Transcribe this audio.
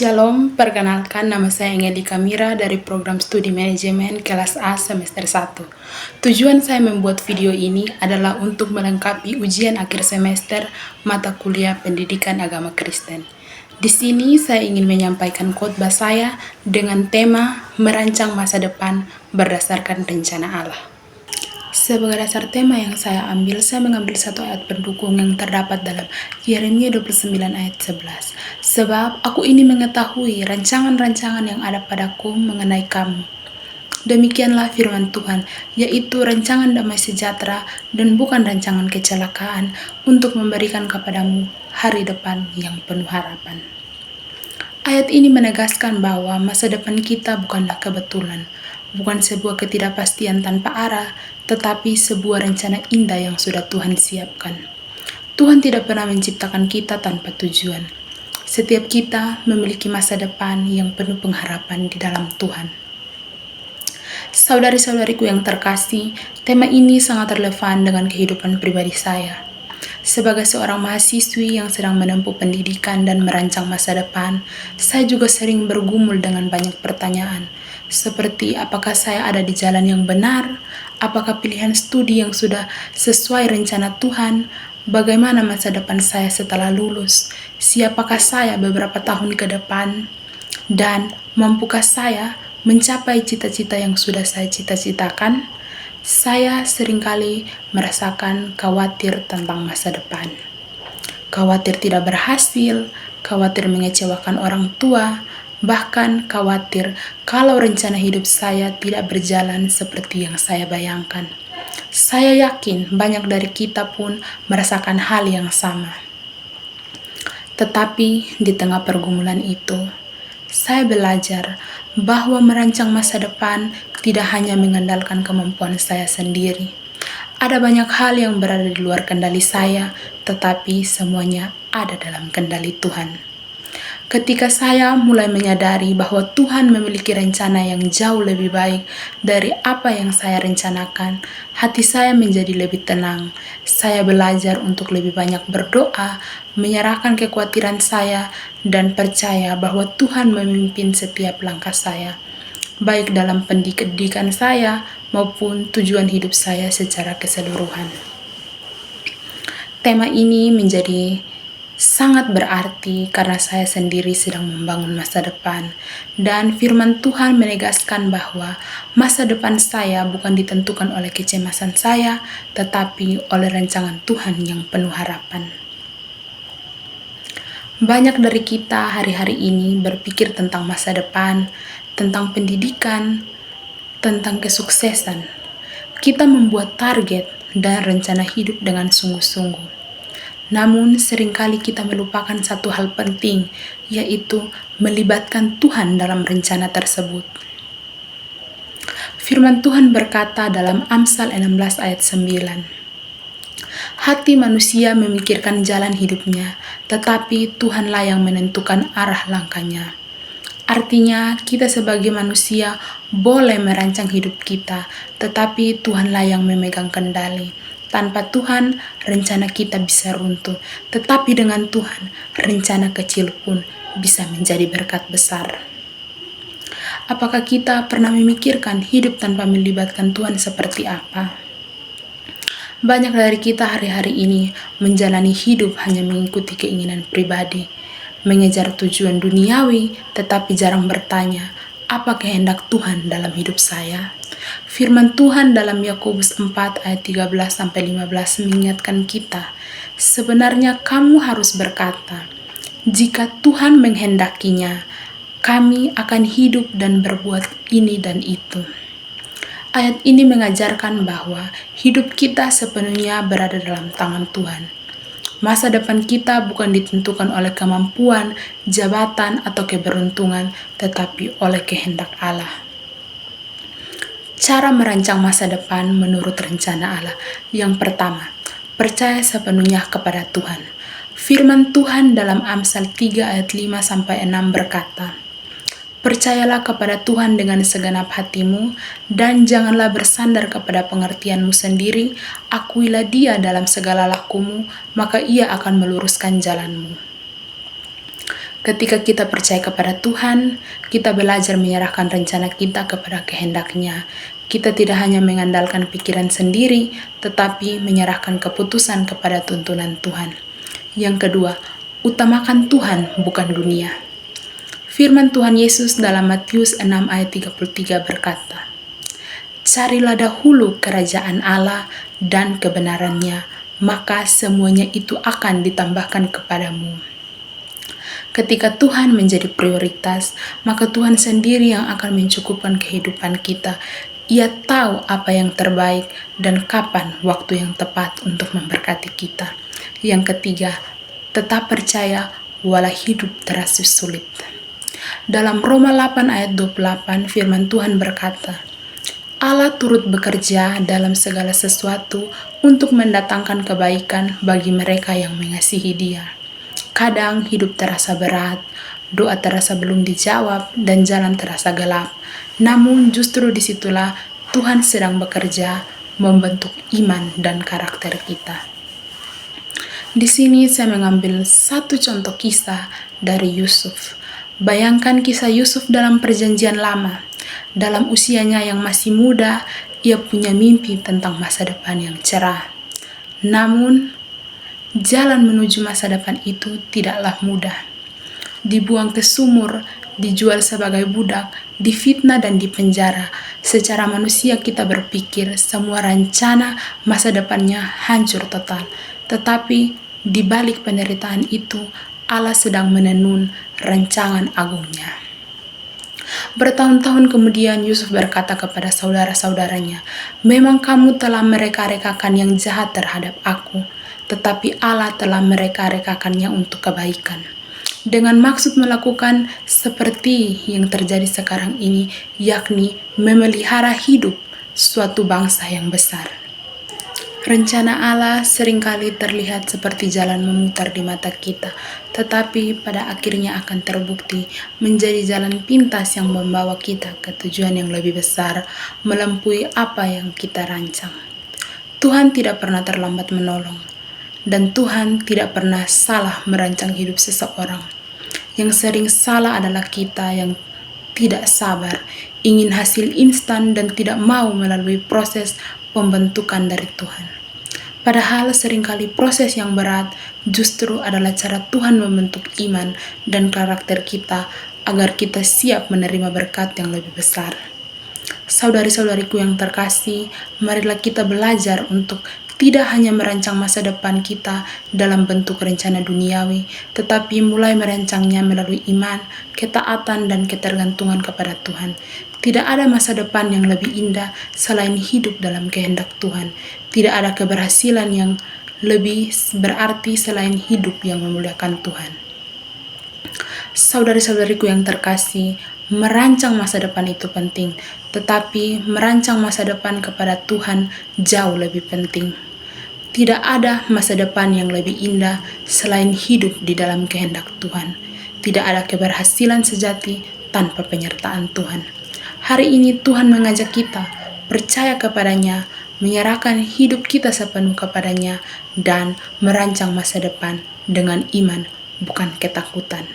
Shalom, perkenalkan nama saya Ngeli Kamira dari program studi manajemen kelas A semester 1. Tujuan saya membuat video ini adalah untuk melengkapi ujian akhir semester mata kuliah pendidikan agama Kristen. Di sini saya ingin menyampaikan khotbah saya dengan tema merancang masa depan berdasarkan rencana Allah. Sebagai dasar tema yang saya mengambil satu ayat pendukung yang terdapat dalam Yeremia 29 ayat 11. Sebab aku ini mengetahui rancangan-rancangan yang ada padaku mengenai kamu. Demikianlah firman Tuhan, yaitu rancangan damai sejahtera dan bukan rancangan kecelakaan, untuk memberikan kepadamu hari depan yang penuh harapan. Ayat ini menegaskan bahwa masa depan kita bukanlah kebetulan, bukan sebuah ketidakpastian tanpa arah, tetapi sebuah rencana indah yang sudah Tuhan siapkan. Tuhan tidak pernah menciptakan kita tanpa tujuan. Setiap kita memiliki masa depan yang penuh pengharapan di dalam Tuhan. Saudari-saudariku yang terkasih, tema ini sangat relevan dengan kehidupan pribadi saya. Sebagai seorang mahasiswi yang sedang menempuh pendidikan dan merancang masa depan, saya juga sering bergumul dengan banyak pertanyaan, seperti apakah saya ada di jalan yang benar, apakah pilihan studi yang sudah sesuai rencana Tuhan, bagaimana masa depan saya setelah lulus, siapakah saya beberapa tahun ke depan, dan mampukah saya mencapai cita-cita yang sudah saya cita-citakan. Saya seringkali merasakan khawatir tentang masa depan. Khawatir tidak berhasil, khawatir mengecewakan orang tua, bahkan khawatir kalau rencana hidup saya tidak berjalan seperti yang saya bayangkan. Saya yakin banyak dari kita pun merasakan hal yang sama. Tetapi di tengah pergumulan itu, saya belajar bahwa merancang masa depan tidak hanya mengandalkan kemampuan saya sendiri. Ada banyak hal yang berada di luar kendali saya, tetapi semuanya ada dalam kendali Tuhan. Ketika saya mulai menyadari bahwa Tuhan memiliki rencana yang jauh lebih baik dari apa yang saya rencanakan, hati saya menjadi lebih tenang. Saya belajar untuk lebih banyak berdoa, menyerahkan kekhawatiran saya, dan percaya bahwa Tuhan memimpin setiap langkah saya, baik dalam pendidikan saya maupun tujuan hidup saya secara keseluruhan. Tema ini menjadi sangat berarti karena saya sendiri sedang membangun masa depan, dan firman Tuhan menegaskan bahwa masa depan saya bukan ditentukan oleh kecemasan saya, tetapi oleh rancangan Tuhan yang penuh harapan. Banyak dari kita hari-hari ini berpikir tentang masa depan, tentang pendidikan, tentang kesuksesan. Kita membuat target dan rencana hidup dengan sungguh-sungguh. Namun seringkali kita melupakan satu hal penting, yaitu melibatkan Tuhan dalam rencana tersebut. Firman Tuhan berkata dalam Amsal 16 ayat 9, hati manusia memikirkan jalan hidupnya, tetapi Tuhanlah yang menentukan arah langkahnya. Artinya, kita sebagai manusia boleh merancang hidup kita, tetapi Tuhanlah yang memegang kendali. Tanpa Tuhan, rencana kita bisa runtuh, tetapi dengan Tuhan, rencana kecil pun bisa menjadi berkat besar. Apakah kita pernah memikirkan hidup tanpa melibatkan Tuhan seperti apa? Banyak dari kita hari-hari ini menjalani hidup hanya mengikuti keinginan pribadi, mengejar tujuan duniawi, tetapi jarang bertanya, apa kehendak Tuhan dalam hidup saya? Firman Tuhan dalam Yakobus 4 ayat 13-15 mengingatkan kita, sebenarnya kamu harus berkata, jika Tuhan menghendakinya, kami akan hidup dan berbuat ini dan itu. Ayat ini mengajarkan bahwa hidup kita sepenuhnya berada dalam tangan Tuhan. Masa depan kita bukan ditentukan oleh kemampuan, jabatan, atau keberuntungan, tetapi oleh kehendak Allah. Cara merancang masa depan menurut rencana Allah. Yang pertama, percaya sepenuhnya kepada Tuhan. Firman Tuhan dalam Amsal 3 ayat 5-6 berkata, percayalah kepada Tuhan dengan segenap hatimu, dan janganlah bersandar kepada pengertianmu sendiri. Akuilah Dia dalam segala lakumu, maka Ia akan meluruskan jalanmu. Ketika kita percaya kepada Tuhan, kita belajar menyerahkan rencana kita kepada kehendak-Nya. Kita tidak hanya mengandalkan pikiran sendiri, tetapi menyerahkan keputusan kepada tuntunan Tuhan. Yang kedua, utamakan Tuhan bukan dunia. Firman Tuhan Yesus dalam Matius 6 ayat 33 berkata, "Carilah dahulu kerajaan Allah dan kebenarannya, maka semuanya itu akan ditambahkan kepadamu." Ketika Tuhan menjadi prioritas, maka Tuhan sendiri yang akan mencukupkan kehidupan kita. Ia tahu apa yang terbaik dan kapan waktu yang tepat untuk memberkati kita. Yang ketiga, tetap percaya walau hidup terasa sulit. Dalam Roma 8 ayat 28 firman Tuhan berkata, "Allah turut bekerja dalam segala sesuatu untuk mendatangkan kebaikan bagi mereka yang mengasihi Dia." Kadang hidup terasa berat, doa terasa belum dijawab, dan jalan terasa gelap. Namun justru disitulah Tuhan sedang bekerja membentuk iman dan karakter kita. Di sini saya mengambil satu contoh kisah dari Yusuf. Bayangkan kisah Yusuf dalam perjanjian lama. Dalam usianya yang masih muda, ia punya mimpi tentang masa depan yang cerah. Namun, jalan menuju masa depan itu tidaklah mudah. Dibuang ke sumur, dijual sebagai budak, difitnah dan dipenjara. Secara manusia kita berpikir semua rencana masa depannya hancur total. Tetapi di balik penderitaan itu, Allah sedang menenun rancangan agungnya. Bertahun-tahun kemudian Yusuf berkata kepada saudara-saudaranya, "Memang kamu telah mereka-rekakan yang jahat terhadap aku, tetapi Allah telah mereka-rekakannya untuk kebaikan, dengan maksud melakukan seperti yang terjadi sekarang ini, yakni memelihara hidup suatu bangsa yang besar." Rencana Allah seringkali terlihat seperti jalan memutar di mata kita, tetapi pada akhirnya akan terbukti menjadi jalan pintas yang membawa kita ke tujuan yang lebih besar, melampaui apa yang kita rancang. Tuhan tidak pernah terlambat menolong, dan Tuhan tidak pernah salah merancang hidup seseorang. Yang sering salah adalah kita yang tidak sabar, ingin hasil instan dan tidak mau melalui proses pembentukan dari Tuhan. Padahal seringkali proses yang berat justru adalah cara Tuhan membentuk iman dan karakter kita agar kita siap menerima berkat yang lebih besar. Saudari-saudariku yang terkasih, marilah kita belajar untuk tidak hanya merancang masa depan kita dalam bentuk rencana duniawi, tetapi mulai merancangnya melalui iman, ketaatan, dan ketergantungan kepada Tuhan. Tidak ada masa depan yang lebih indah selain hidup dalam kehendak Tuhan. Tidak ada keberhasilan yang lebih berarti selain hidup yang memuliakan Tuhan. Saudari-saudariku yang terkasih, merancang masa depan itu penting, tetapi merancang masa depan kepada Tuhan jauh lebih penting. Tidak ada masa depan yang lebih indah selain hidup di dalam kehendak Tuhan. Tidak ada keberhasilan sejati tanpa penyertaan Tuhan. Hari ini Tuhan mengajak kita percaya kepadanya, menyerahkan hidup kita sepenuh kepadanya, dan merancang masa depan dengan iman, bukan ketakutan.